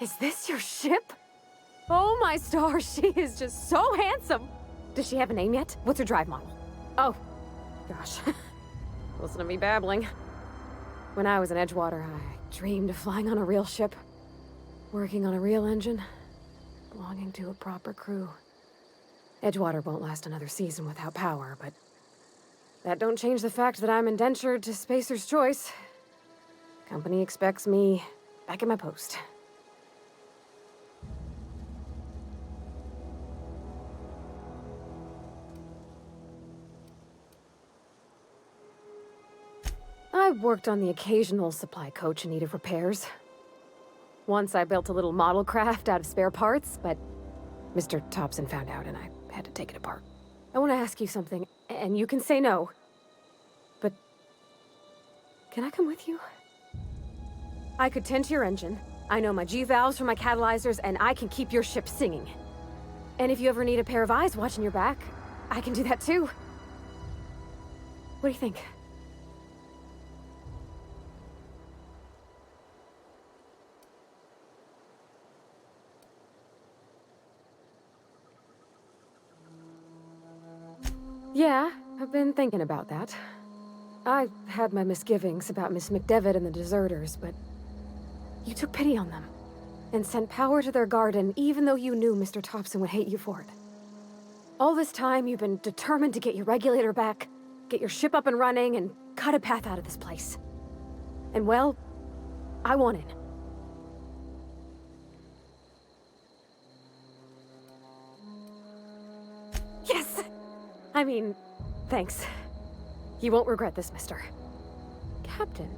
Is this your ship? Oh my stars, she is just so handsome! Does she have a name yet? What's her drive model? Oh, gosh. Listen to me babbling. When I was in Edgewater, I dreamed of flying on a real ship, working on a real engine, belonging to a proper crew. Edgewater won't last another season without power, but that don't change the fact that I'm indentured to Spacer's Choice. Company expects me back at my post. I've worked on the occasional supply coach in need of repairs. Once I built a little model craft out of spare parts, but Mr. Thompson found out and I had to take it apart. I want to ask you something, and you can say no. But can I come with you? I could tend to your engine. I know my G-valves from my catalyzers, and I can keep your ship singing. And if you ever need a pair of eyes watching your back, I can do that too. What do you think? Yeah, I've been thinking about that. I had my misgivings about Miss McDevitt and the deserters, but you took pity on them and sent power to their garden even though you knew Mr. Thompson would hate you for it. All this time, you've been determined to get your regulator back, get your ship up and running, and cut a path out of this place. And well, I want in. Yes! I mean, thanks. You won't regret this, mister. Captain.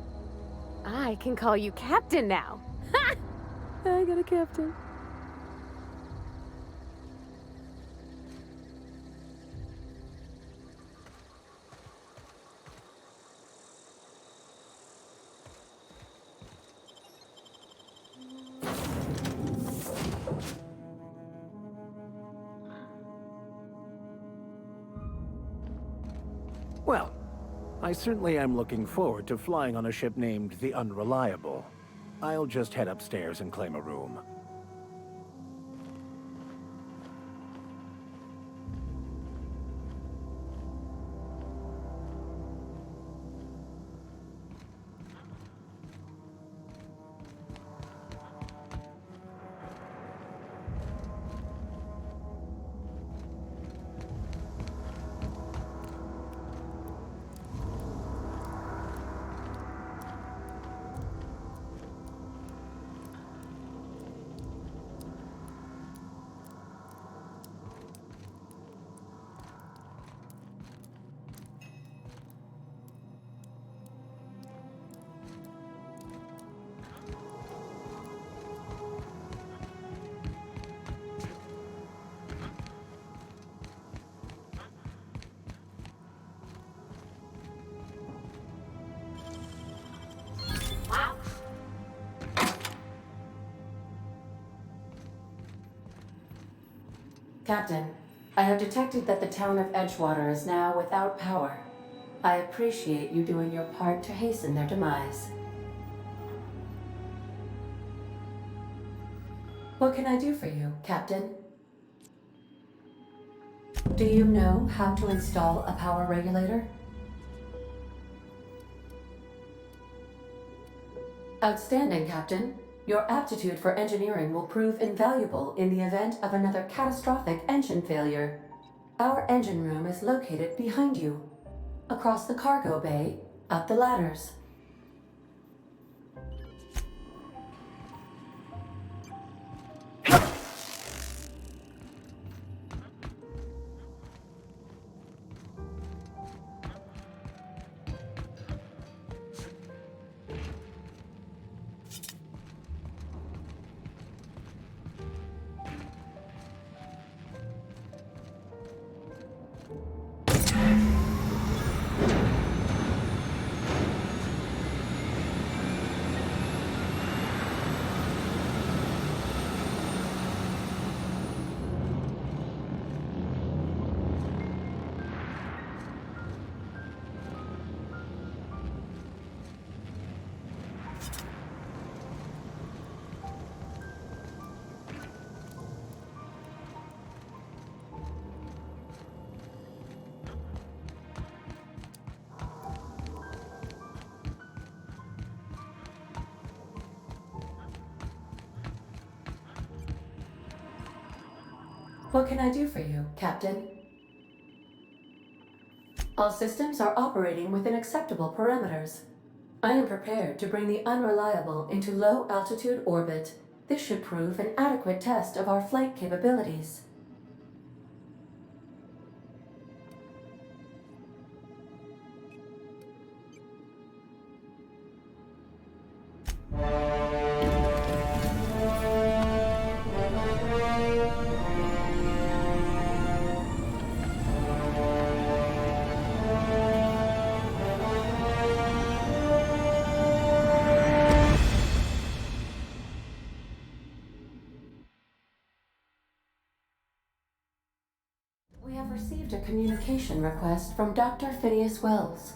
I can call you Captain now. Ha! I got a captain. Well, I certainly am looking forward to flying on a ship named the Unreliable. I'll just head upstairs and claim a room. Captain, I have detected that the town of Edgewater is now without power. I appreciate you doing your part to hasten their demise. What can I do for you, Captain? Do you know how to install a power regulator? Outstanding, Captain. Your aptitude for engineering will prove invaluable in the event of another catastrophic engine failure. Our engine room is located behind you, across the cargo bay, up the ladders. What can I do for you, Captain? All systems are operating within acceptable parameters. I am prepared to bring the Unreliable into low-altitude orbit. This should prove an adequate test of our flight capabilities. We have received a communication request from Dr. Phineas Wells.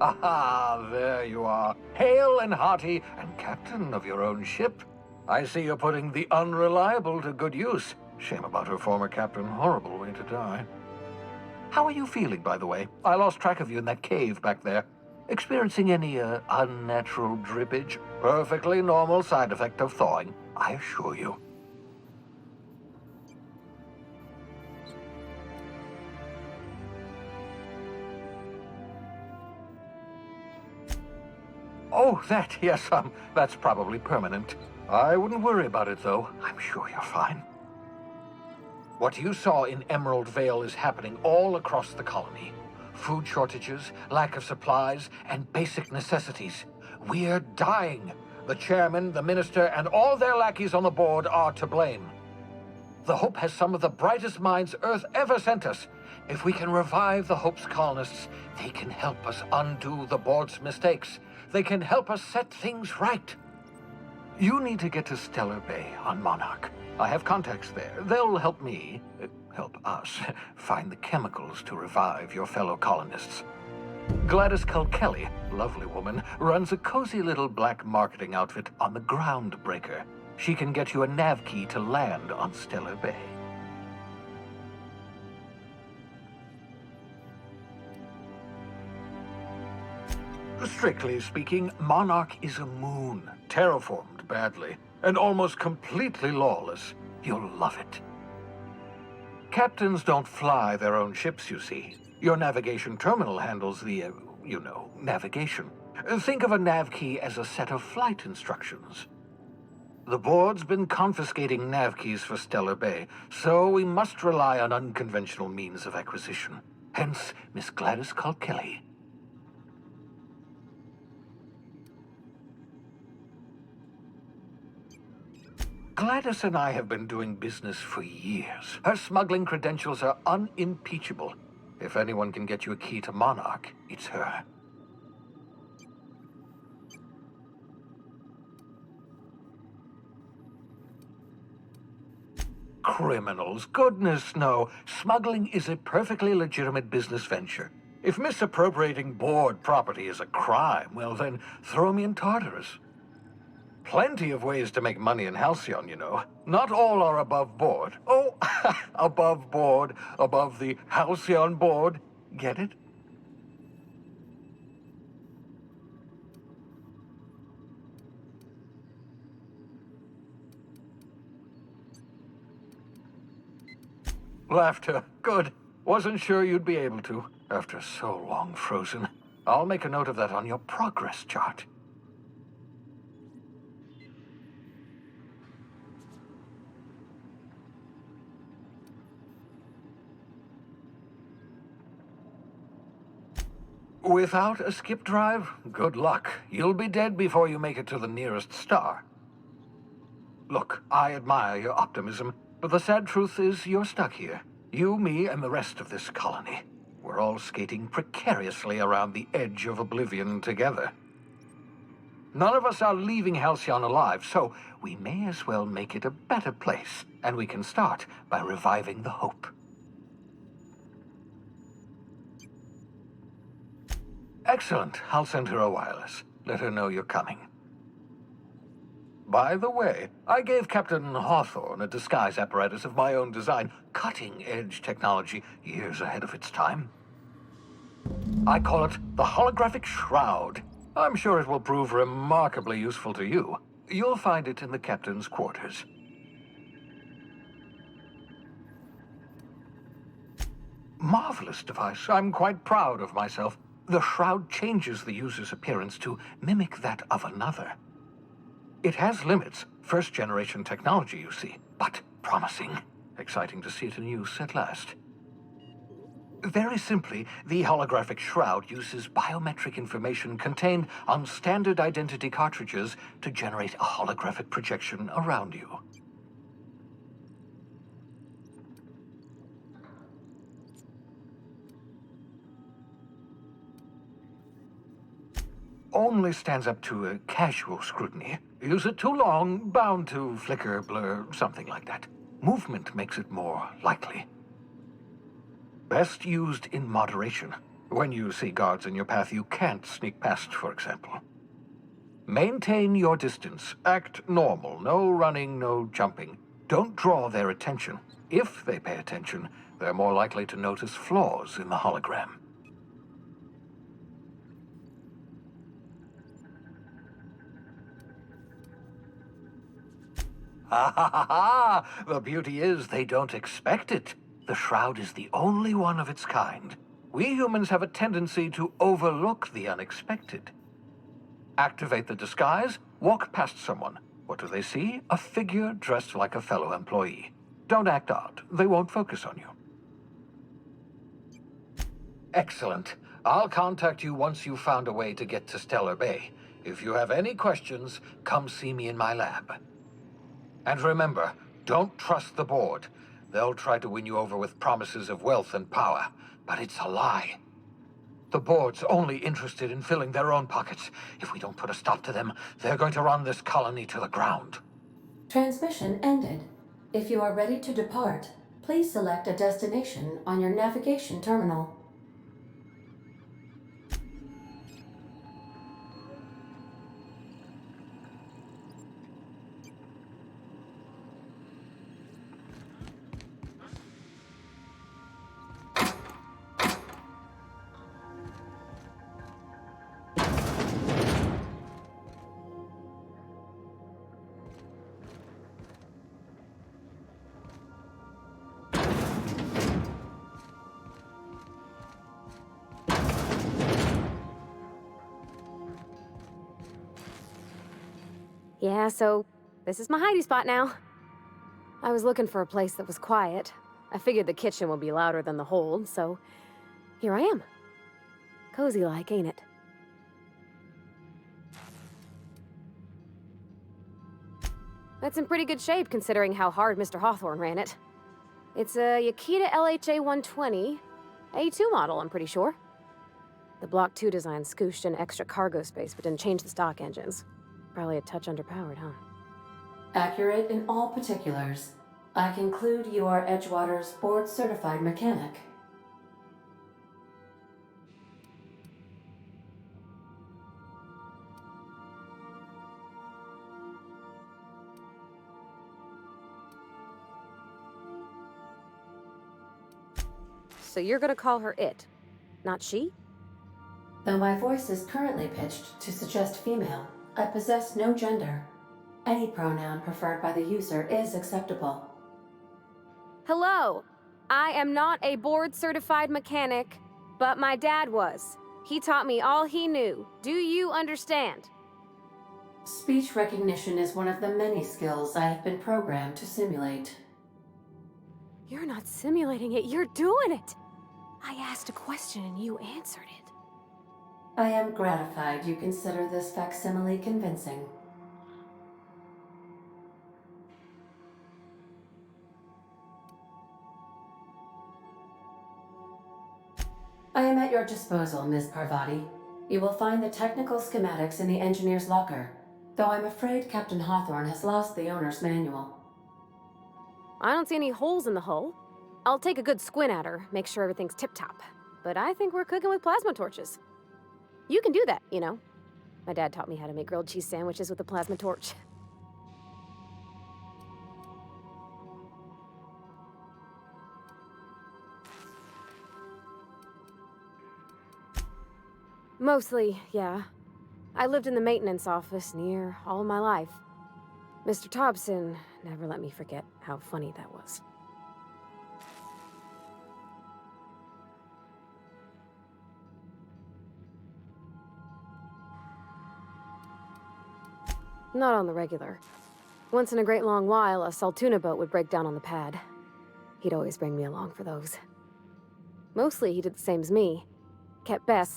Aha, there you are, hale and hearty, and captain of your own ship. I see you're putting the Unreliable to good use. Shame about her former captain, horrible way to die. How are you feeling, by the way? I lost track of you in that cave back there. Experiencing any, unnatural drippage? Perfectly normal side effect of thawing, I assure you. Oh, that, yes, that's probably permanent. I wouldn't worry about it, though. I'm sure you're fine. What you saw in Emerald Vale is happening all across the colony. Food shortages, lack of supplies, and basic necessities. We're dying. The chairman, the minister, and all their lackeys on the board are to blame. The Hope has some of the brightest minds Earth ever sent us. If we can revive the Hope's colonists, they can help us undo the board's mistakes. They can help us set things right. You need to get to Stellar Bay on Monarch. I have contacts there. They'll help me, help us, find the chemicals to revive your fellow colonists. Gladys Culkelly, lovely woman, runs a cozy little black marketing outfit on the Groundbreaker. She can get you a nav key to land on Stellar Bay. Strictly speaking, Monarch is a moon, terraformed badly, and almost completely lawless. You'll love it. Captains don't fly their own ships, you see. Your navigation terminal handles the, navigation. Think of a nav key as a set of flight instructions. The board's been confiscating nav keys for Stellar Bay, so we must rely on unconventional means of acquisition. Hence, Miss Gladys Culkelly. Gladys and I have been doing business for years. Her smuggling credentials are unimpeachable. If anyone can get you a key to Monarch, it's her. Criminals? Goodness, no. Smuggling is a perfectly legitimate business venture. If misappropriating board property is a crime, well then, throw me in Tartarus. Plenty of ways to make money in Halcyon, you know. Not all are above board. Oh, above board, above the Halcyon board. Get it? Laughter. Good. Wasn't sure you'd be able to, after so long frozen. I'll make a note of that on your progress chart. Without a skip drive, good luck. You'll be dead before you make it to the nearest star. Look, I admire your optimism, but the sad truth is you're stuck here. You, me, and the rest of this colony. We're all skating precariously around the edge of oblivion together. None of us are leaving Halcyon alive, so we may as well make it a better place, and we can start by reviving the Hope. Excellent. I'll send her a wireless. Let her know you're coming. By the way, I gave Captain Hawthorne a disguise apparatus of my own design, cutting-edge technology, years ahead of its time. I call it the holographic shroud. I'm sure it will prove remarkably useful to you. You'll find it in the captain's quarters. Marvelous device. I'm quite proud of myself. The shroud changes the user's appearance to mimic that of another. It has limits. First-generation technology, you see, but promising. Exciting to see it in use at last. Very simply, the holographic shroud uses biometric information contained on standard identity cartridges to generate a holographic projection around you. Only stands up to a casual scrutiny. Use it too long, bound to flicker, blur, something like that. Movement makes it more likely. Best used in moderation. When you see guards in your path you can't sneak past, for example. Maintain your distance. Act normal. No running, no jumping. Don't draw their attention. If they pay attention, they're more likely to notice flaws in the hologram. Ha ha ha ha! The beauty is they don't expect it. The shroud is the only one of its kind. We humans have a tendency to overlook the unexpected. Activate the disguise, walk past someone. What do they see? A figure dressed like a fellow employee. Don't act odd. They won't focus on you. Excellent. I'll contact you once you've found a way to get to Stellar Bay. If you have any questions, come see me in my lab. And remember, don't trust the board. They'll try to win you over with promises of wealth and power, but it's a lie. The board's only interested in filling their own pockets. If we don't put a stop to them, they're going to run this colony to the ground. Transmission ended. If you are ready to depart, please select a destination on your navigation terminal. Yeah, so this is my hidey spot now. I was looking for a place that was quiet. I figured the kitchen would be louder than the hold, so here I am. Cozy-like, ain't it? That's in pretty good shape considering how hard Mr. Hawthorne ran it. It's a Yakita LHA 120, A2 model, I'm pretty sure. The Block 2 design scooshed in extra cargo space but didn't change the stock engines. Probably a touch underpowered, huh? Accurate in all particulars. I conclude you are Edgewater's board-certified mechanic. So you're gonna call her it, not she? Though my voice is currently pitched to suggest female, I possess no gender. Any pronoun preferred by the user is acceptable. Hello! I am not a board-certified mechanic, but my dad was. He taught me all he knew. Do you understand? Speech recognition is one of the many skills I have been programmed to simulate. You're not simulating it, you're doing it! I asked a question and you answered it. I am gratified you consider this facsimile convincing. I am at your disposal, Ms. Parvati. You will find the technical schematics in the engineer's locker, though I'm afraid Captain Hawthorne has lost the owner's manual. I don't see any holes in the hull. I'll take a good squint at her, make sure everything's tip-top. But I think we're cooking with plasma torches. You can do that, you know. My dad taught me how to make grilled cheese sandwiches with a plasma torch. Mostly, yeah. I lived in the maintenance office near all my life. Mr. Thompson never let me forget how funny that was. Not on the regular. Once in a great long while, a Saltuna boat would break down on the pad. He'd always bring me along for those. Mostly he did the same as me. Kept the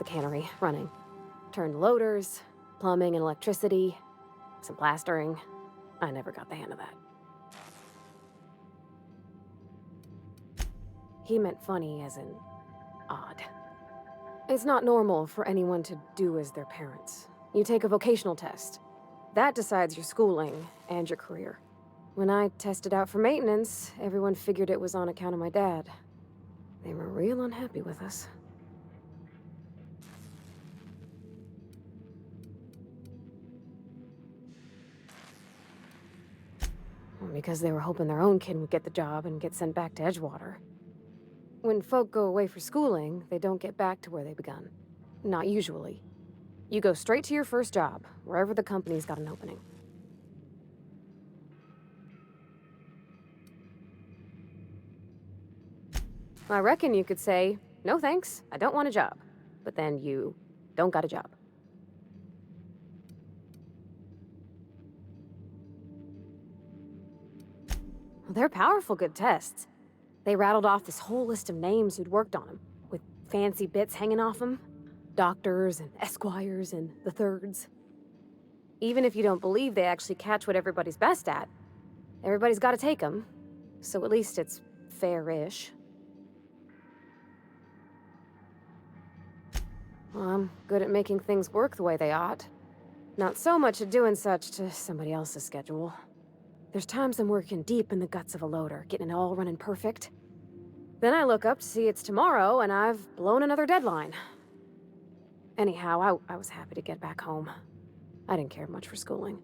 cannery, running. Turned loaders, plumbing and electricity, some plastering. I never got the hang of that. He meant funny as in odd. It's not normal for anyone to do as their parents. You take a vocational test. That decides your schooling and your career. When I tested out for maintenance, everyone figured it was on account of my dad. They were real unhappy with us. Because they were hoping their own kid would get the job and get sent back to Edgewater. When folk go away for schooling, they don't get back to where they begun. Not usually. You go straight to your first job, wherever the company's got an opening. I reckon you could say, no thanks, I don't want a job. But then you don't got a job. Well, they're powerful good tests. They rattled off this whole list of names who'd worked on them, with fancy bits hanging off them. Doctors and esquires and the thirds. Even if you don't believe they actually catch what everybody's best at, everybody's got to take them. So at least it's fair-ish. Well, I'm good at making things work the way they ought. Not so much at doing such to somebody else's schedule. There's times I'm working deep in the guts of a loader, getting it all running perfect. Then I look up to see it's tomorrow, and I've blown another deadline. Anyhow, I was happy to get back home. I didn't care much for schooling.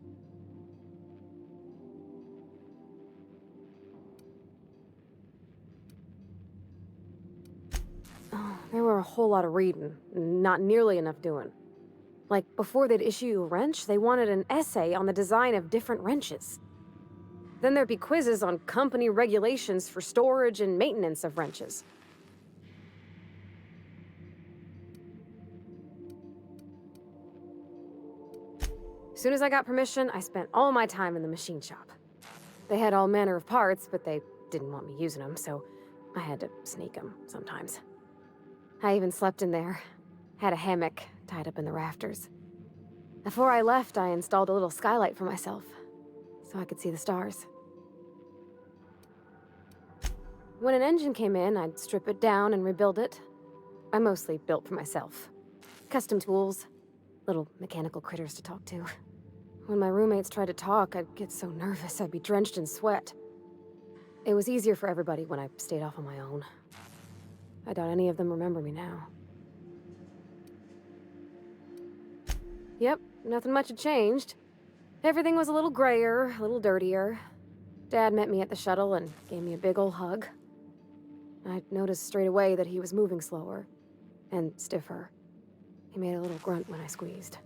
Oh, there were a whole lot of reading, not nearly enough doing. Like, before they'd issue you a wrench, they wanted an essay on the design of different wrenches. Then there'd be quizzes on company regulations for storage and maintenance of wrenches. As soon as I got permission, I spent all my time in the machine shop. They had all manner of parts, but they didn't want me using them, so I had to sneak them sometimes. I even slept in there. Had a hammock tied up in the rafters. Before I left, I installed a little skylight for myself, so I could see the stars. When an engine came in, I'd strip it down and rebuild it. I mostly built for myself. Custom tools, little mechanical critters to talk to. When my roommates tried to talk, I'd get so nervous I'd be drenched in sweat. It was easier for everybody when I stayed off on my own. I doubt any of them remember me now. Yep, nothing much had changed. Everything was a little grayer, a little dirtier. Dad met me at the shuttle and gave me a big ol' hug. I noticed straight away that he was moving slower and stiffer. He made a little grunt when I squeezed.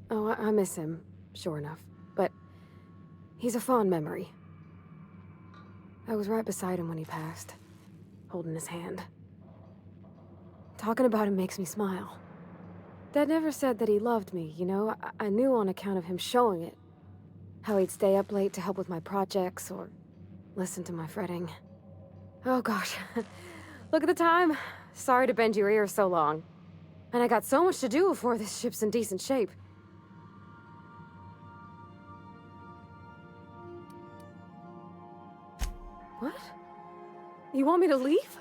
Oh, I miss him, sure enough, but he's a fond memory. I was right beside him when he passed, holding his hand. Talking about him makes me smile. Dad never said that he loved me, you know? I knew on account of him showing it. How he'd stay up late to help with my projects or listen to my fretting. Oh gosh, look at the time. Sorry to bend your ears so long. And I got so much to do before this ship's in decent shape. What? You want me to leave?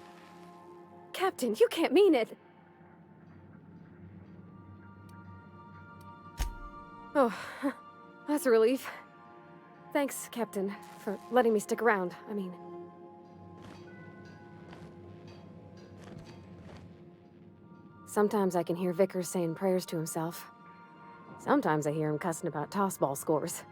Captain, you can't mean it. Oh, that's a relief. Thanks, Captain, for letting me stick around. I mean... Sometimes I can hear Vickers saying prayers to himself. Sometimes I hear him cussing about tossball scores.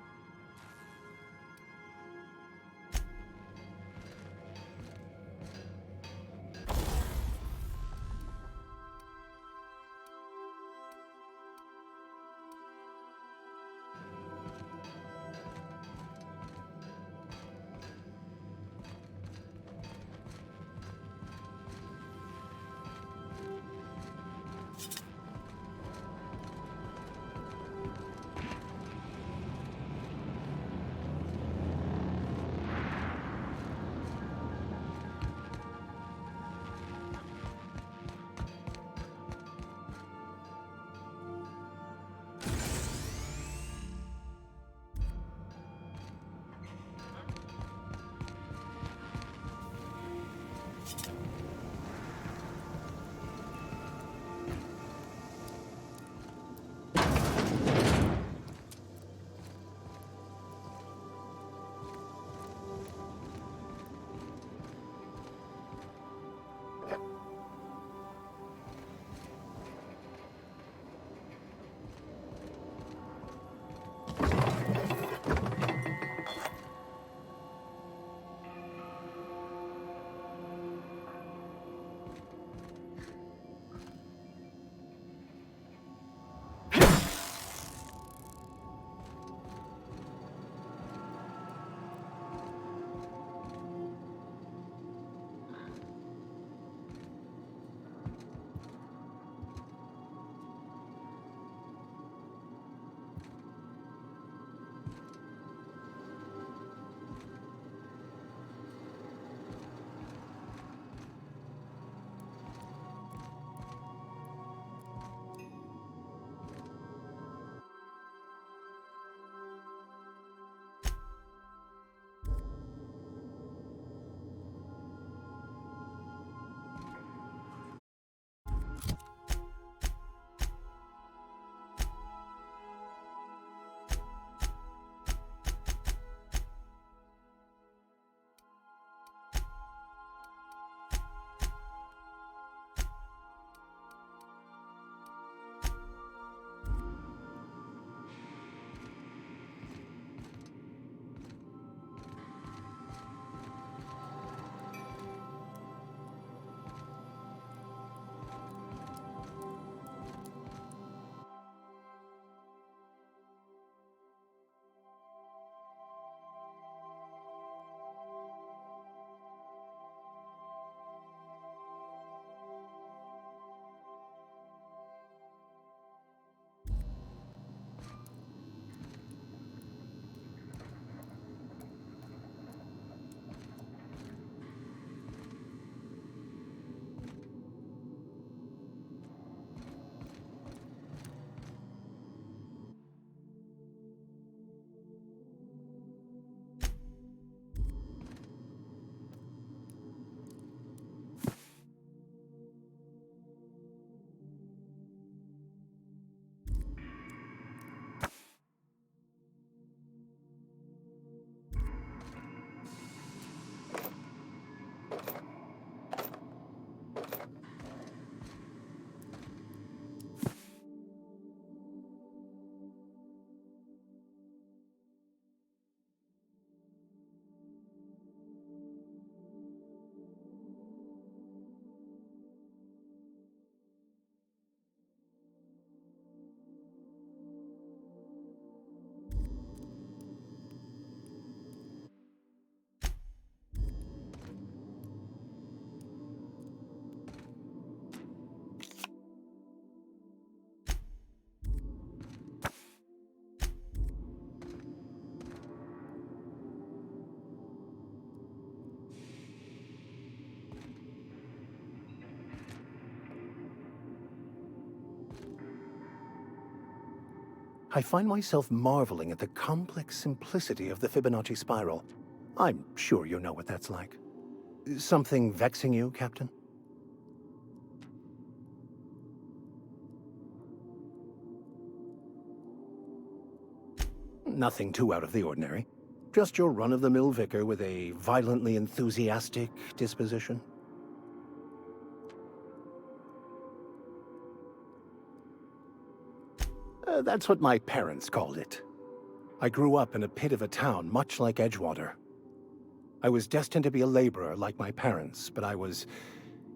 I find myself marveling at the complex simplicity of the Fibonacci spiral. I'm sure you know what that's like. Something vexing you, Captain? Nothing too out of the ordinary. Just your run-of-the-mill vicar with a violently enthusiastic disposition. That's what my parents called it. I grew up in a pit of a town much like Edgewater. I was destined to be a laborer like my parents, but I was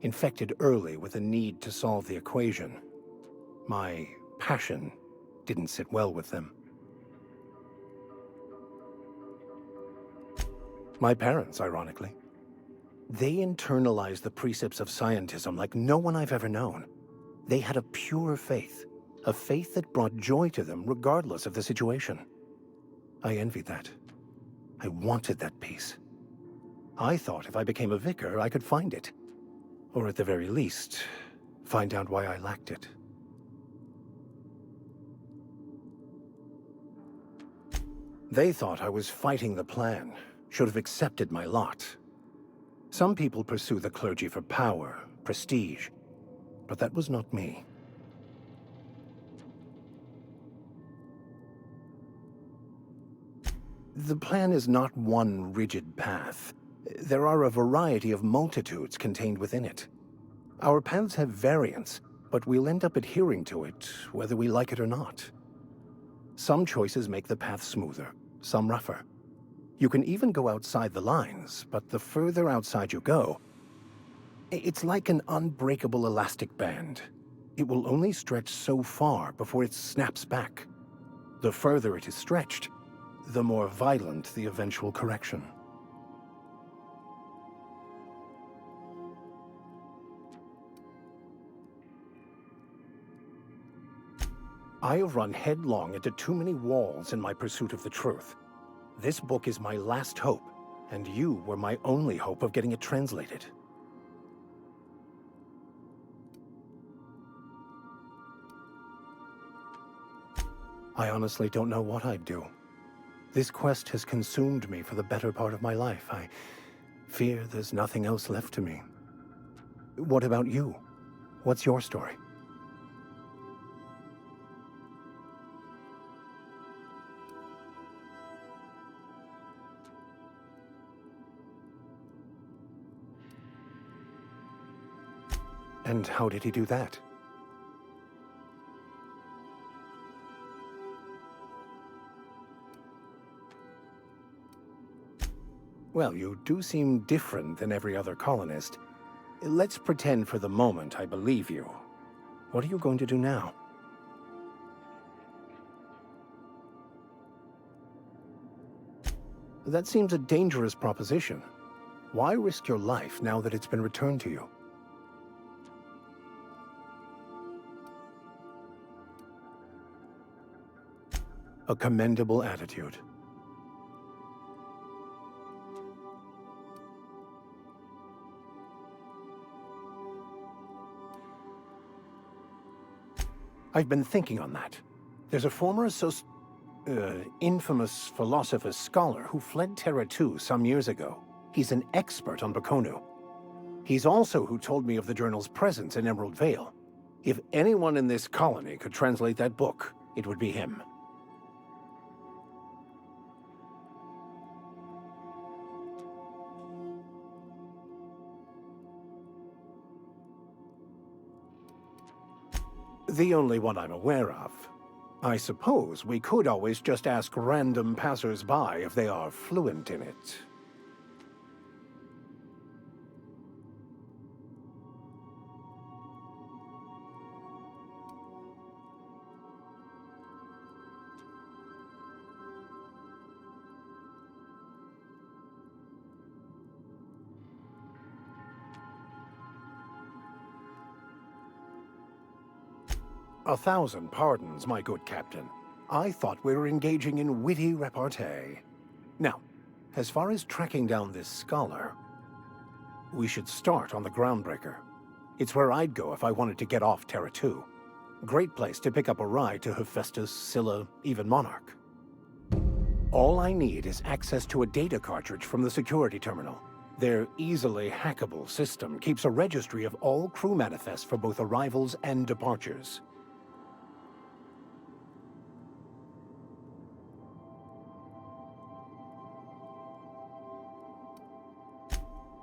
infected early with a need to solve the equation. My passion didn't sit well with them. My parents, ironically. They internalized the precepts of scientism like no one I've ever known. They had a pure faith, a faith that brought joy to them regardless of the situation. I envied that. I wanted that peace. I thought if I became a vicar, I could find it. Or at the very least, find out why I lacked it. They thought I was fighting the plan, should have accepted my lot. Some people pursue the clergy for power, prestige, but that was not me. The plan is not one rigid path. There are a variety of multitudes contained within it. Our paths have variance, but we'll end up adhering to it, whether we like it or not. Some choices make the path smoother, some rougher. You can even go outside the lines, but the further outside you go, it's like an unbreakable elastic band. It will only stretch so far before it snaps back. The further it is stretched, the more violent the eventual correction. I have run headlong into too many walls in my pursuit of the truth. This book is my last hope, and you were my only hope of getting it translated. I honestly don't know what I'd do. This quest has consumed me for the better part of my life. I fear there's nothing else left to me. What about you? What's your story? And how did he do that? Well, you do seem different than every other colonist. Let's pretend for the moment I believe you. What are you going to do now? That seems a dangerous proposition. Why risk your life now that it's been returned to you? A commendable attitude. I've been thinking on that. There's a former infamous philosopher scholar who fled Terra 2 some years ago. He's an expert on Bakonu. He's also who told me of the journal's presence in Emerald Vale. If anyone in this colony could translate that book, it would be him. The only one I'm aware of. I suppose we could always just ask random passers-by if they are fluent in it. A thousand pardons, my good captain. I thought we were engaging in witty repartee. Now, as far as tracking down this scholar, we should start on the Groundbreaker. It's where I'd go if I wanted to get off Terra 2. Great place to pick up a ride to Hephaestus, Scylla, even Monarch. All I need is access to a data cartridge from the security terminal. Their easily hackable system keeps a registry of all crew manifests for both arrivals and departures.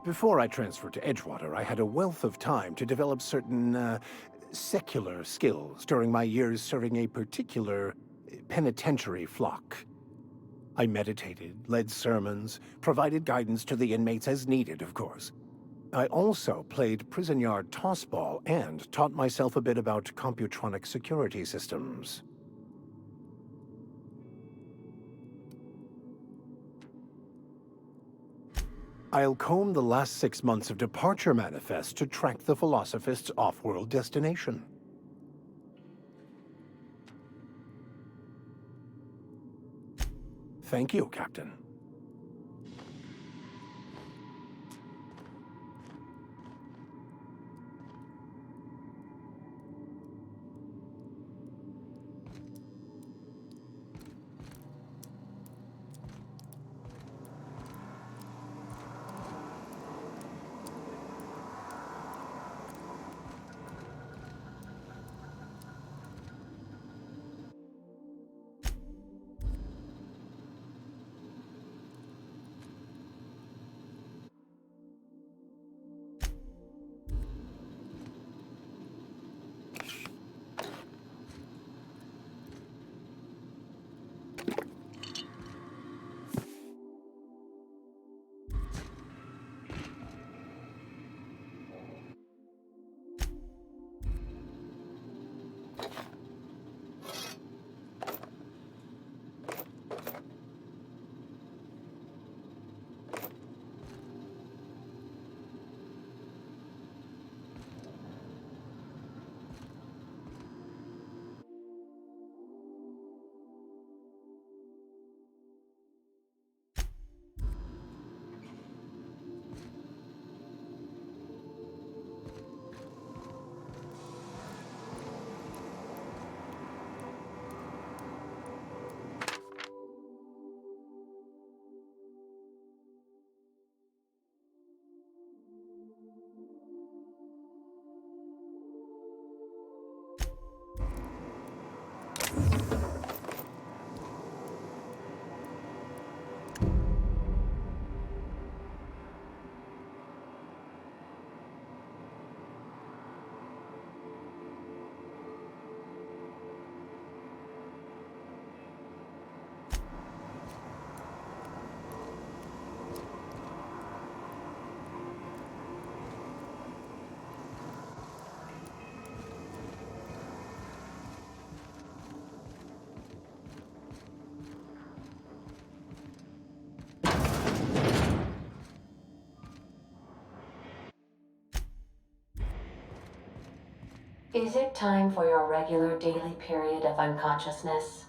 Before I transferred to Edgewater, I had a wealth of time to develop certain, secular skills during my years serving a particular penitentiary flock. I meditated, led sermons, provided guidance to the inmates as needed, of course. I also played prison yard tossball and taught myself a bit about computronic security systems. I'll comb the last 6 months of departure manifests to track the Philosophist's off-world destination. Thank you, Captain. Is it time for your regular daily period of unconsciousness?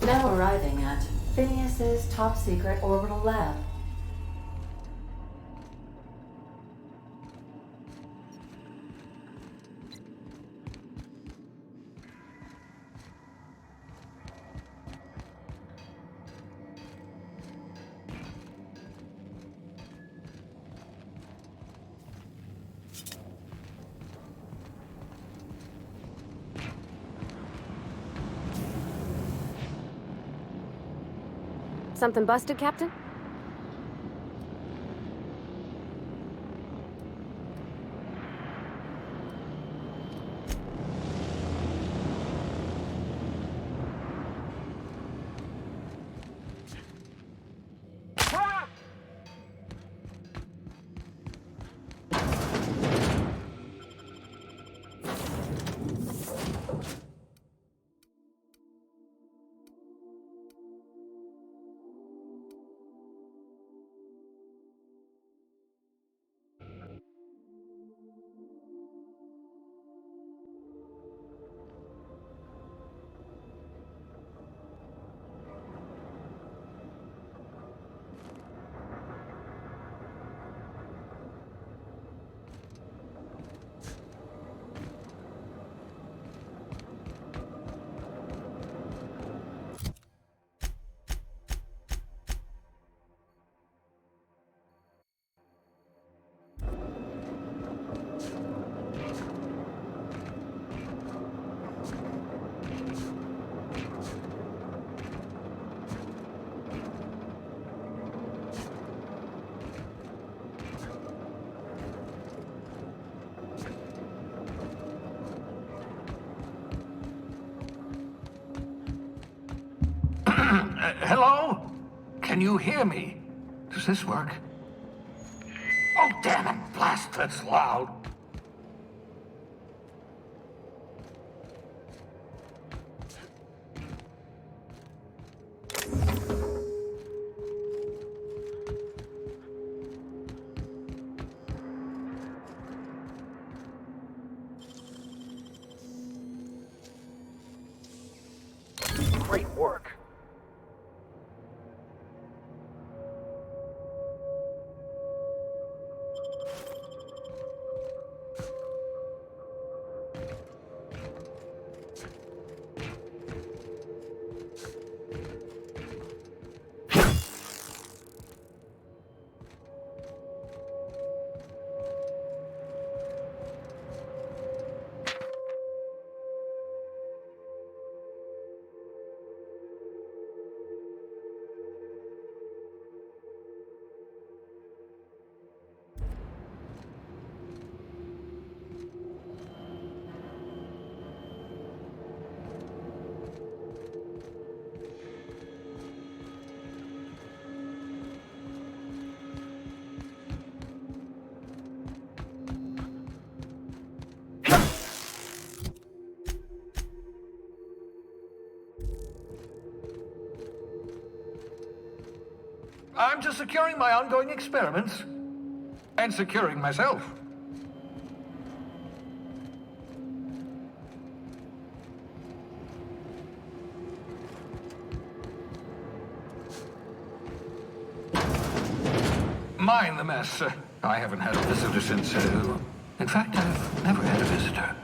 Now arriving at Phineas's top secret orbital lab. Something busted, Captain? Hello? Can you hear me? Does this work? Oh, damn it! Blast, that's loud. Great work. I'm just securing my ongoing experiments. And securing myself. Mind the mess. I haven't had a visitor since... in fact, I've never had a visitor.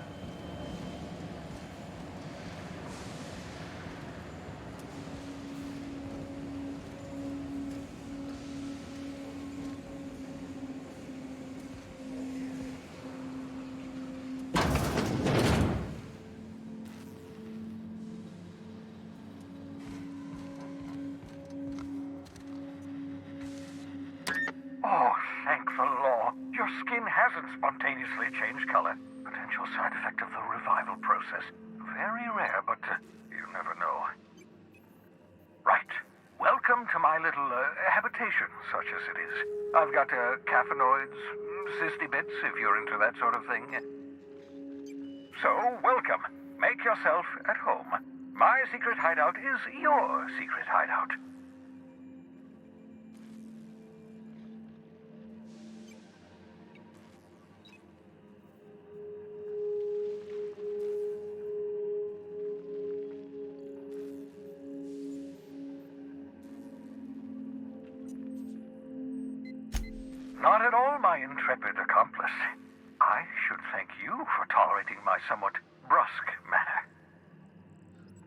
Oh, thank the law. Your skin hasn't spontaneously changed color. Potential side effect of the revival process. Very rare, but you never know. Right. Welcome to my little habitation, such as it is. I've got caffeinoids, cysty bits, if you're into that sort of thing. So, welcome. Make yourself at home. My secret hideout is your secret hideout. Not at all, my intrepid accomplice. I should thank you for tolerating my somewhat brusque manner.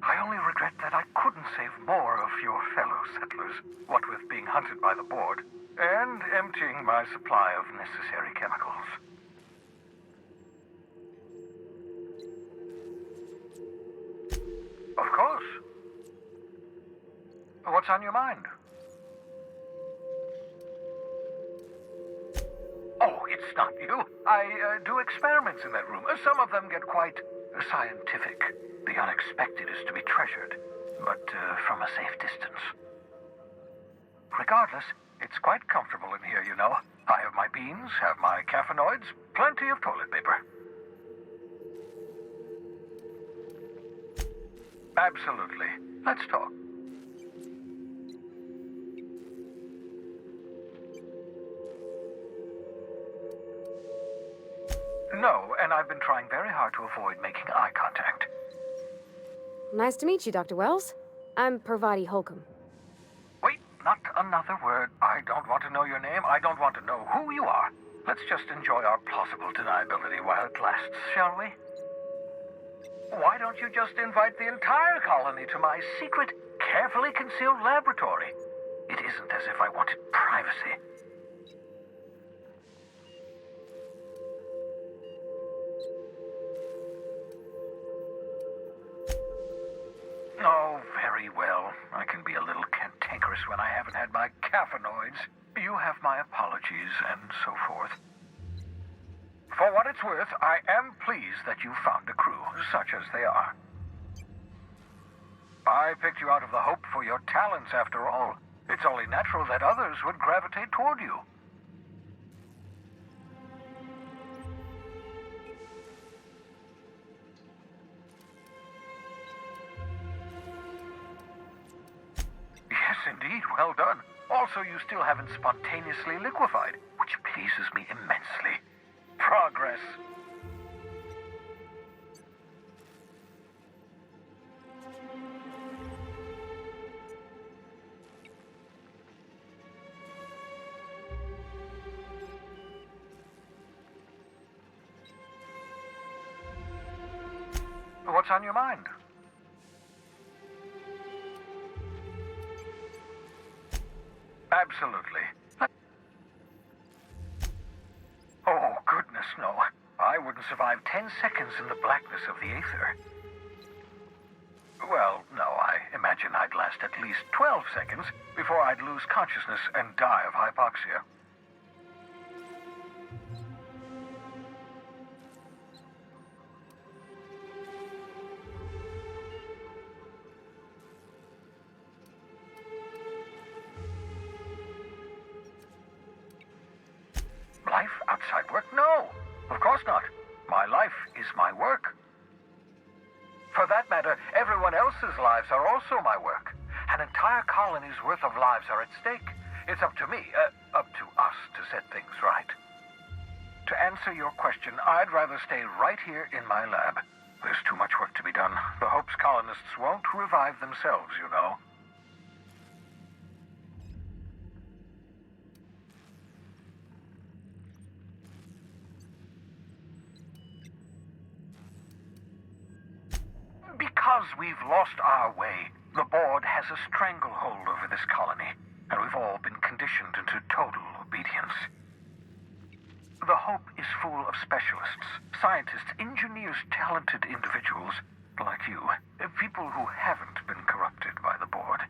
I only regret that I couldn't save more of your fellow settlers, what with being hunted by the board, and emptying my supply of necessary chemicals. Of course. What's on your mind? Oh, it's not you. I do experiments in that room. Some of them get quite scientific. The unexpected is to be treasured, but from a safe distance. Regardless, it's quite comfortable in here, you know. I have my beans, have my caffeinoids, plenty of toilet paper. Absolutely. Let's talk. No, and I've been trying very hard to avoid making eye contact. Nice to meet you, Dr. Wells. I'm Parvati Holcomb. Wait, not another word. I don't want to know your name. I don't want to know who you are. Let's just enjoy our plausible deniability while it lasts, shall we? Why don't you just invite the entire colony to my secret, carefully concealed laboratory? It isn't as if I wanted privacy. Oh, very well. I can be a little cantankerous when I haven't had my caffeinoids. You have my apologies, and so forth. For what it's worth, I am pleased that you found a crew, such as they are. I picked you out of the hope for your talents, after all. It's only natural that others would gravitate toward you. Yes, indeed, well done. Also, you still haven't spontaneously liquefied, which pleases me immensely. Progress. What's on your mind? Absolutely. Oh, goodness, no. I wouldn't survive 10 seconds in the blackness of the aether. Well, no, I imagine I'd last at least 12 seconds before I'd lose consciousness and die of hypoxia. Life outside work? No, of course not. My life is my work. For that matter, everyone else's lives are also my work. An entire colony's worth of lives are at stake. It's up to me, up to us to set things right. To answer your question, I'd rather stay right here in my lab. There's too much work to be done. The Hope's colonists won't revive themselves, you know. Because we've lost our way, the board has a stranglehold over this colony, and we've all been conditioned into total obedience. The Hope is full of specialists, scientists, engineers, talented individuals like you, people who haven't been corrupted by the board.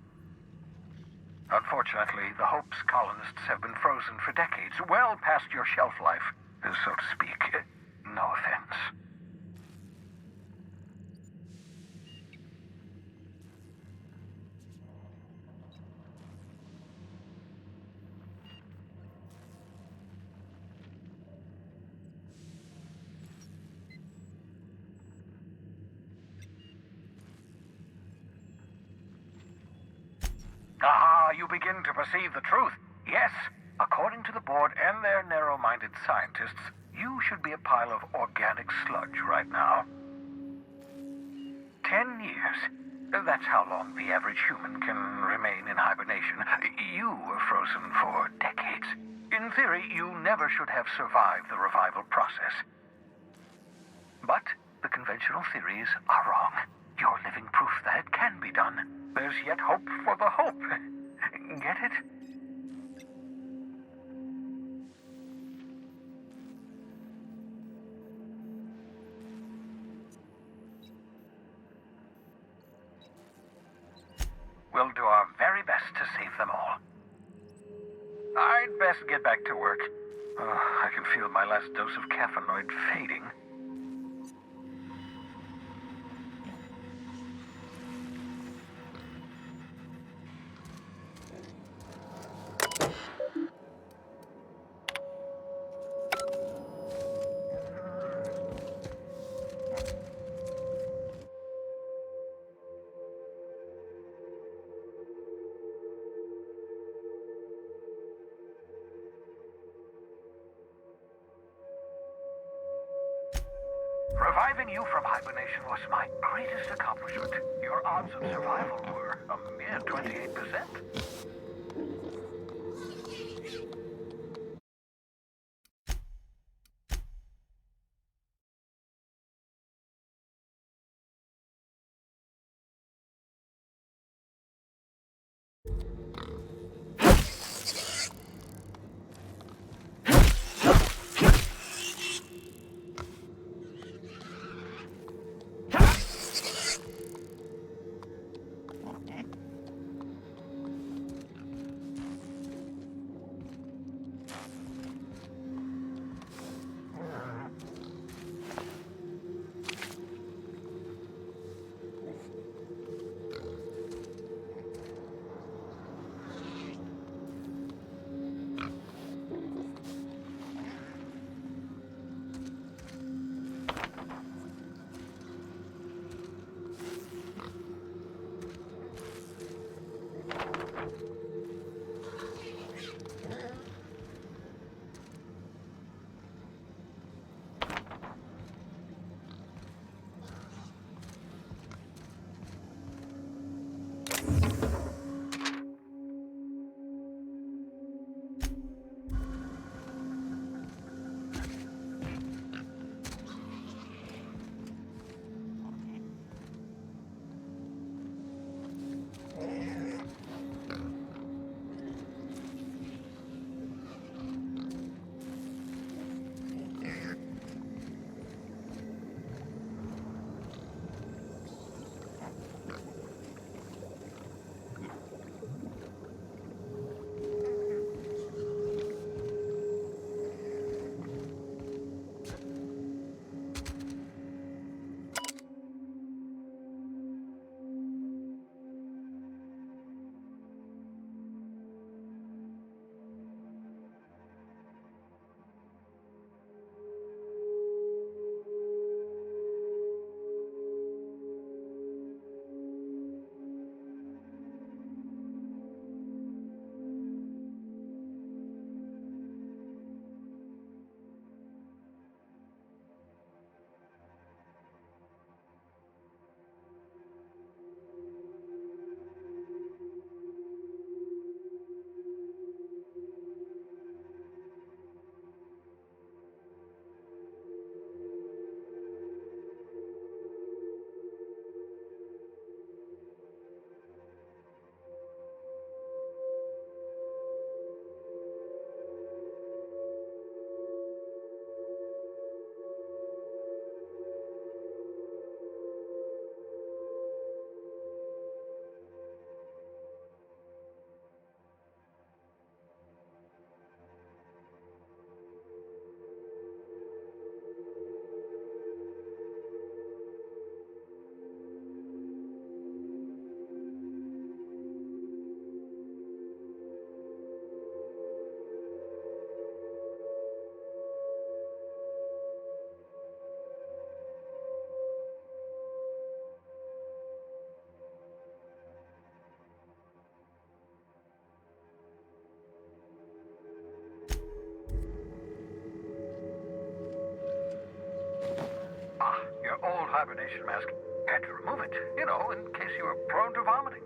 Unfortunately, the Hope's colonists have been frozen for decades, well past your shelf life, so to speak. No offense. Ah, you begin to perceive the truth. Yes, according to the board and their narrow-minded scientists, you should be a pile of organic sludge right now. 10 years. That's how long the average human can remain in hibernation. You were frozen for decades. In theory, you never should have survived the revival process. But the conventional theories are wrong. You're living proof that it can be done. There's yet hope for the hope. Get it? We'll do our very best to save them all. I'd best get back to work. I can feel my last dose of caffeinoid fading. Reviving you from hibernation was my greatest accomplishment. Your odds of survival were a mere 28%. Hibernation mask. Had to remove it, in case you were prone to vomiting.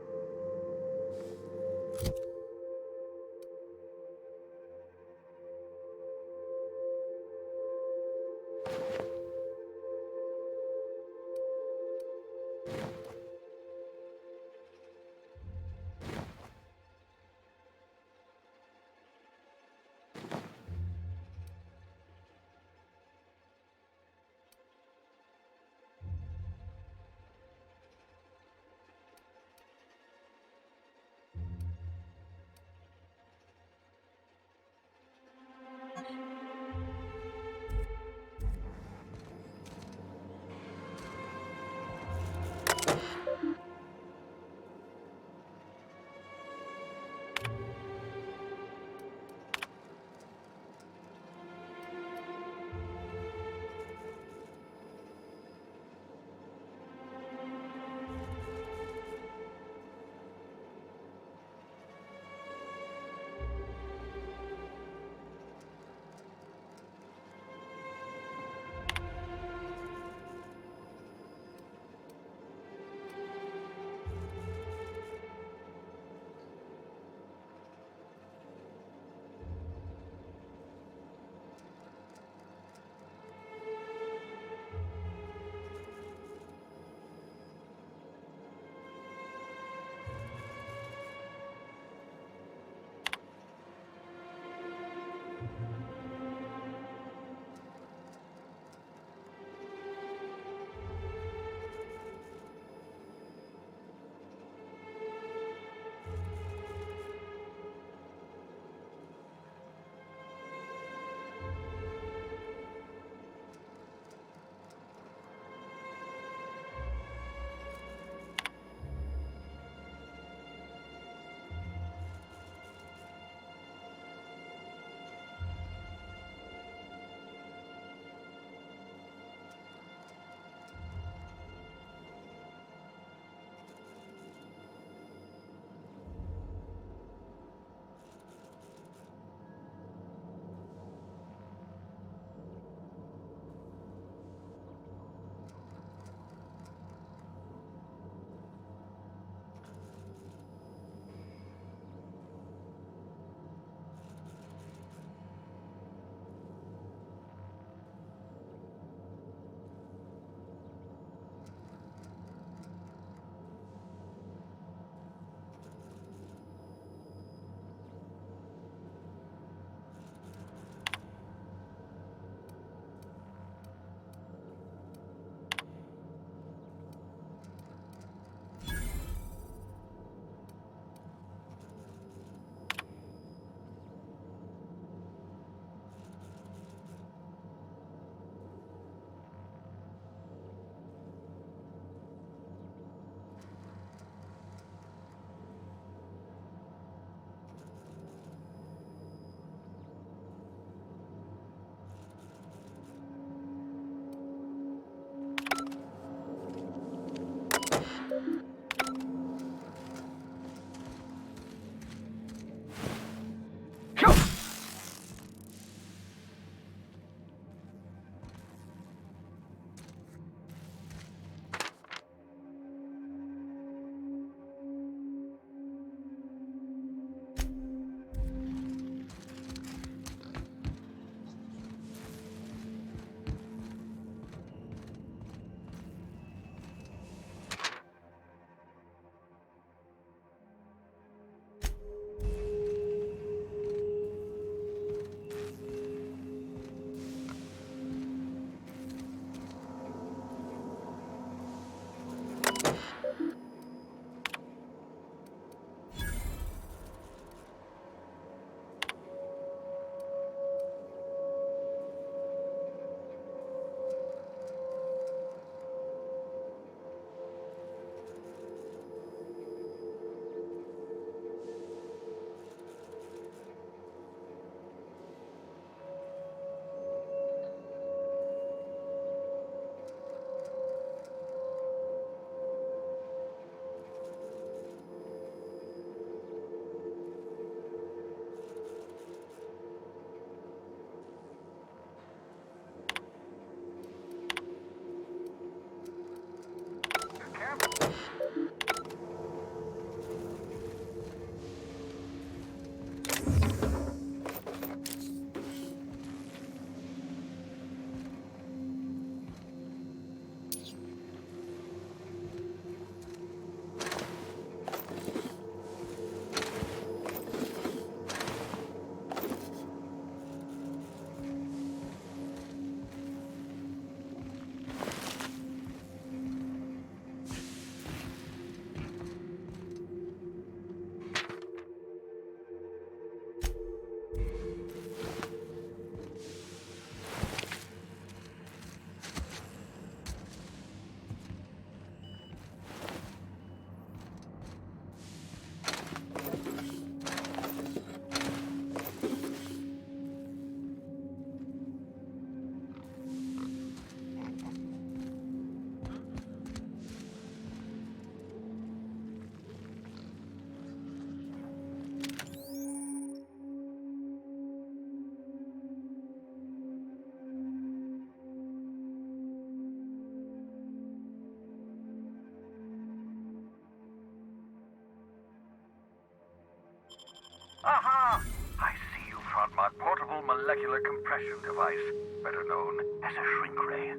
Aha! I see you found my portable molecular compression device, better known as a shrink ray.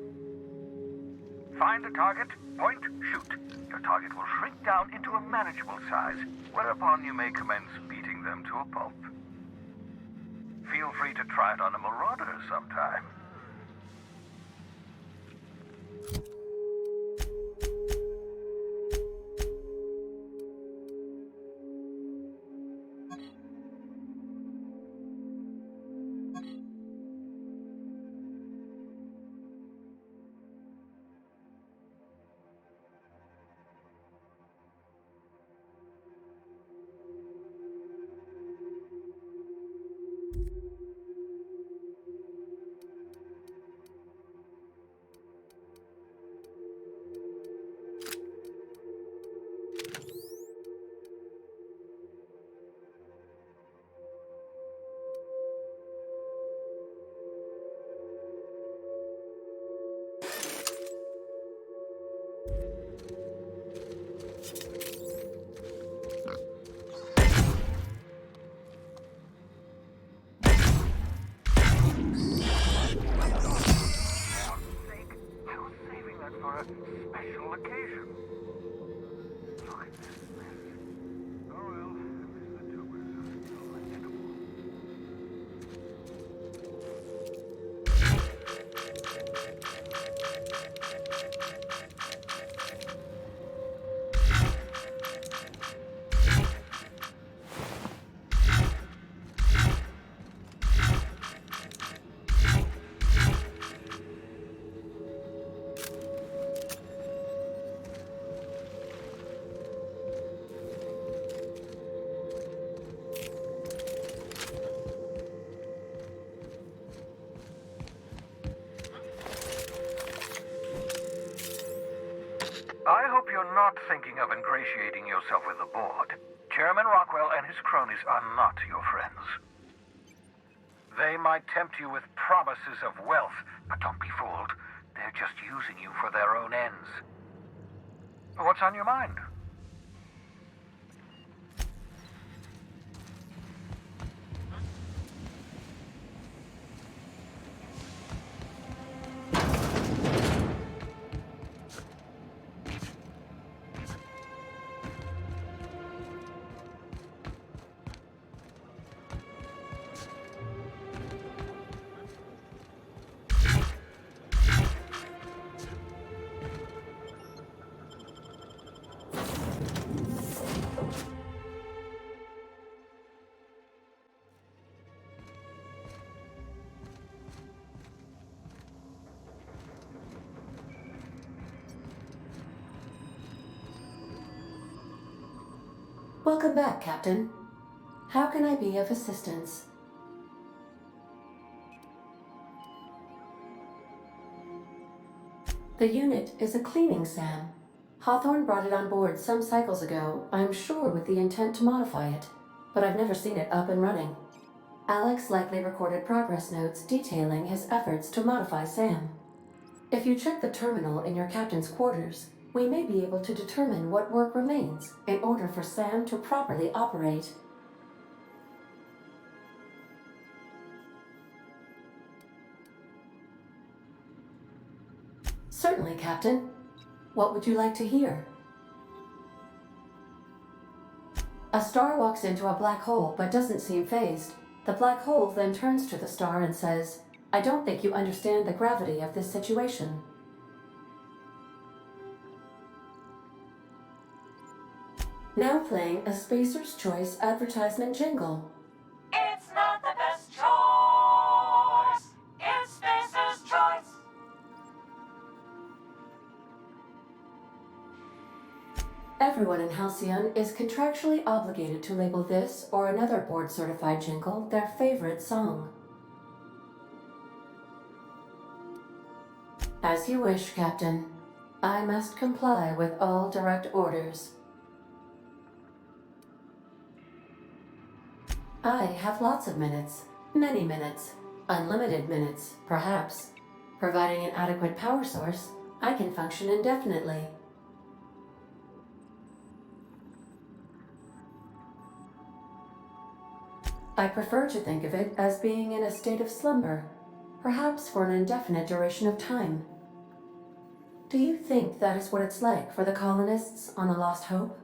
Find a target, point, shoot. Your target will shrink down into a manageable size, whereupon you may commence beating them to a pulp. Feel free to try it on a marauder sometime. For a special occasion. Look at this mess. Oh well, at least the tubers are still edible. I hope you're not thinking of ingratiating yourself with the board. Chairman Rockwell and his cronies are not your friends. They might tempt you with promises of wealth, but don't be fooled. They're just using you for their own ends. What's on your mind? Welcome back, Captain. How can I be of assistance? The unit is a cleaning SAM. Hawthorne brought it on board some cycles ago, I'm sure with the intent to modify it, but I've never seen it up and running. Alex likely recorded progress notes detailing his efforts to modify SAM. If you check the terminal in your captain's quarters, we may be able to determine what work remains in order for SAM to properly operate. Certainly, Captain. What would you like to hear? A star walks into a black hole but doesn't seem fazed. The black hole then turns to the star and says, "I don't think you understand the gravity of this situation." Now playing a Spacer's Choice advertisement jingle. It's not the best choice. It's Spacer's Choice. Everyone in Halcyon is contractually obligated to label this or another board-certified jingle their favorite song. As you wish, Captain. I must comply with all direct orders. I have lots of minutes. Many minutes. Unlimited minutes, perhaps. Providing an adequate power source, I can function indefinitely. I prefer to think of it as being in a state of slumber, perhaps for an indefinite duration of time. Do you think that is what it's like for the colonists on the Lost Hope?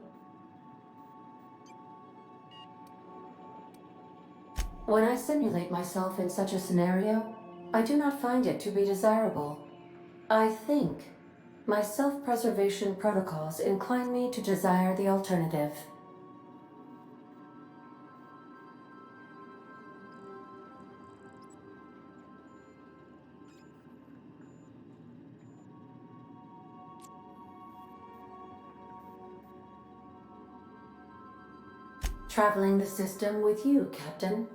When I simulate myself in such a scenario, I do not find it to be desirable. I think my self-preservation protocols incline me to desire the alternative. Traveling the system with you, Captain.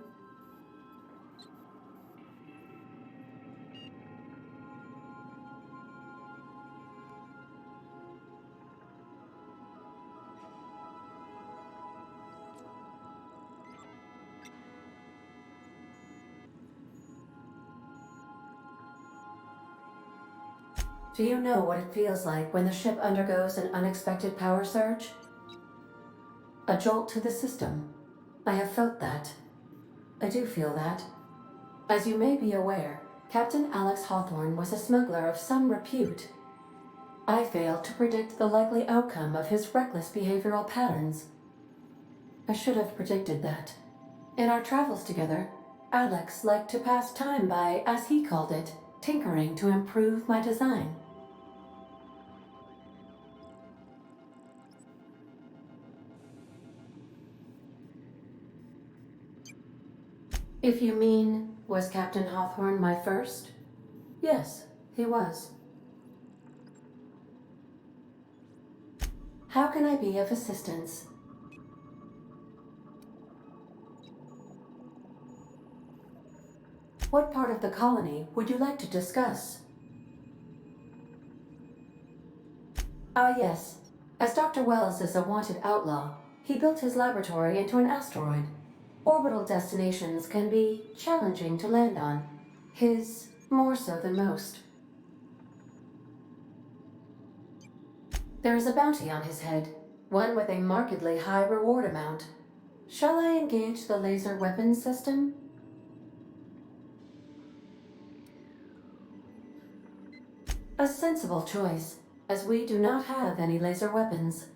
Do you know what it feels like when the ship undergoes an unexpected power surge? A jolt to the system. I have felt that. I do feel that. As you may be aware, Captain Alex Hawthorne was a smuggler of some repute. I failed to predict the likely outcome of his reckless behavioral patterns. I should have predicted that. In our travels together, Alex liked to pass time by, as he called it, tinkering to improve my design. If you mean, was Captain Hawthorne my first? Yes, he was. How can I be of assistance? What part of the colony would you like to discuss? Ah, yes. As Dr. Wells is a wanted outlaw, he built his laboratory into an asteroid. Orbital destinations can be challenging to land on. His more so than most. There is a bounty on his head, one with a markedly high reward amount. Shall I engage the laser weapons system? A sensible choice, as we do not have any laser weapons.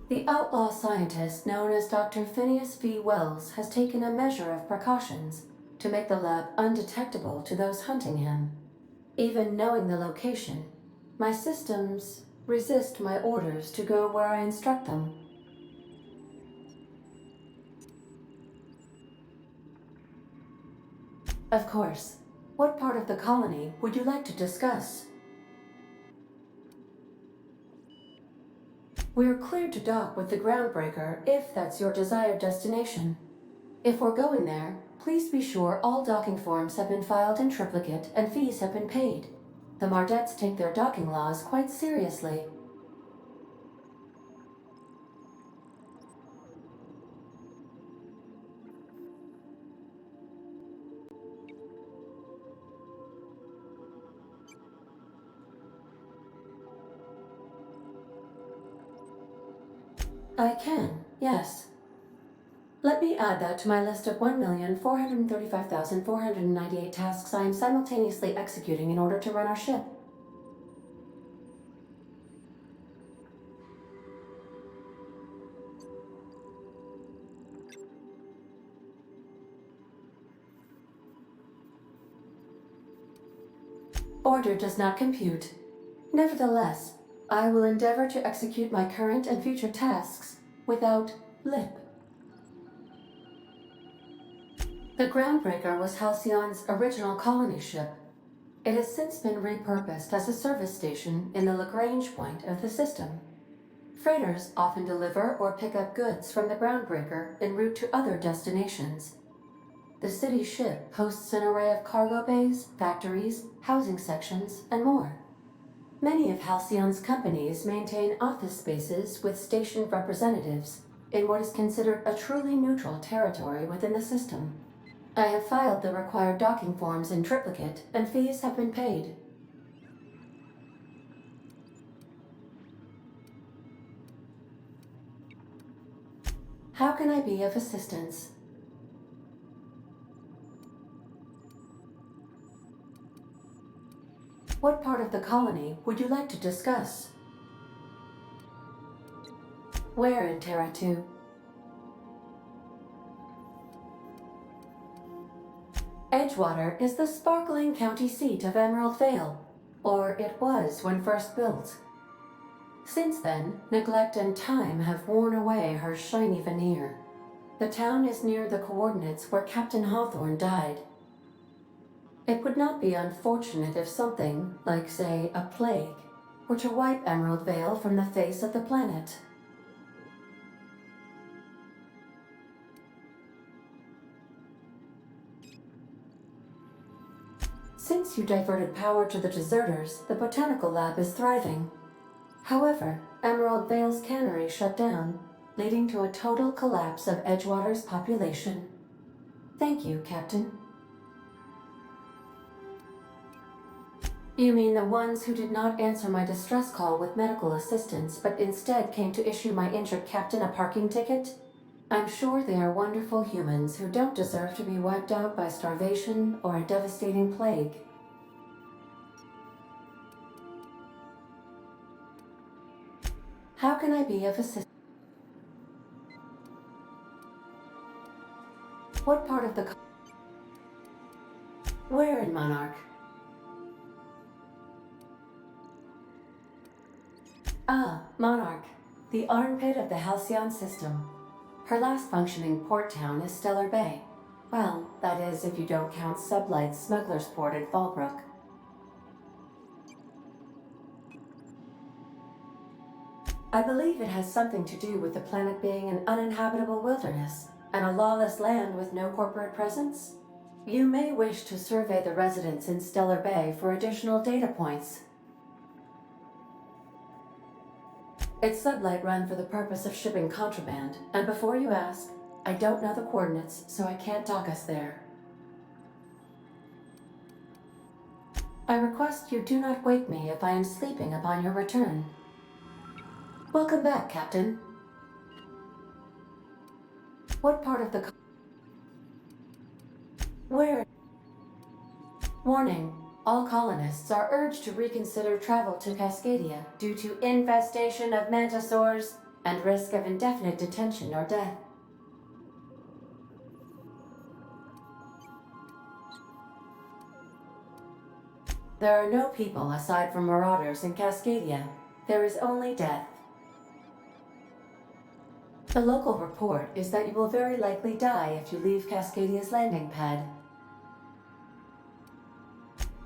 The outlaw scientist known as Dr. Phineas V. Wells has taken a measure of precautions to make the lab undetectable to those hunting him. Even knowing the location, my systems resist my orders to go where I instruct them. Of course. What part of the colony would you like to discuss? We're cleared to dock with the Groundbreaker if that's your desired destination. If we're going there, please be sure all docking forms have been filed in triplicate and fees have been paid. The Mardettes take their docking laws quite seriously. I can, yes. Let me add that to my list of 1,435,498 tasks I am simultaneously executing in order to run our ship. Order does not compute. Nevertheless, I will endeavor to execute my current and future tasks without lip. The Groundbreaker was Halcyon's original colony ship. It has since been repurposed as a service station in the Lagrange point of the system. Freighters often deliver or pick up goods from the Groundbreaker en route to other destinations. The city ship hosts an array of cargo bays, factories, housing sections, and more. Many of Halcyon's companies maintain office spaces with stationed representatives in what is considered a truly neutral territory within the system. I have filed the required docking forms in triplicate, and fees have been paid. How can I be of assistance? What part of the colony would you like to discuss? Where in Terra 2? Edgewater is the sparkling county seat of Emerald Vale, or it was when first built. Since then, neglect and time have worn away her shiny veneer. The town is near the coordinates where Captain Hawthorne died. It would not be unfortunate if something, like say a plague, were to wipe Emerald Vale from the face of the planet. Since you diverted power to the deserters, the botanical lab is thriving. However, Emerald Vale's cannery shut down, leading to a total collapse of Edgewater's population. Thank you, Captain. You mean the ones who did not answer my distress call with medical assistance, but instead came to issue my injured captain a parking ticket? I'm sure they are wonderful humans who don't deserve to be wiped out by starvation or a devastating plague. How can I be of assistance? What part of the... Where in Monarch? Ah, Monarch, the armpit of the Halcyon system. Her last functioning port town is Stellar Bay. Well, that is if you don't count Sublight's Smuggler's Port at Fallbrook. I believe it has something to do with the planet being an uninhabitable wilderness and a lawless land with no corporate presence. You may wish to survey the residents in Stellar Bay for additional data points. It's Sublight run for the purpose of shipping contraband, and before you ask, I don't know the coordinates, so I can't dock us there. I request you do not wake me if I am sleeping upon your return. Welcome back, Captain. What part of the... Where? Warning. All colonists are urged to reconsider travel to Cascadia due to infestation of mantisaurs and risk of indefinite detention or death. There are no people aside from marauders in Cascadia. There is only death. The local report is that you will very likely die if you leave Cascadia's landing pad.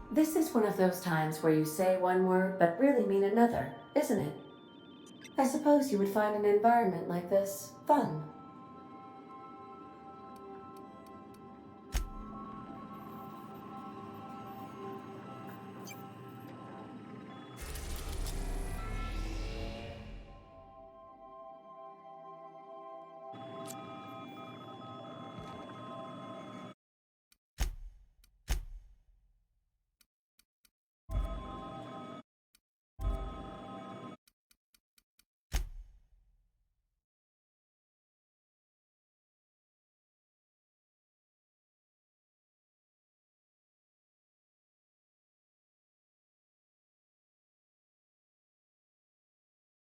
This is one of those times where you say one word but really mean another, isn't it? I suppose you would find an environment like this fun.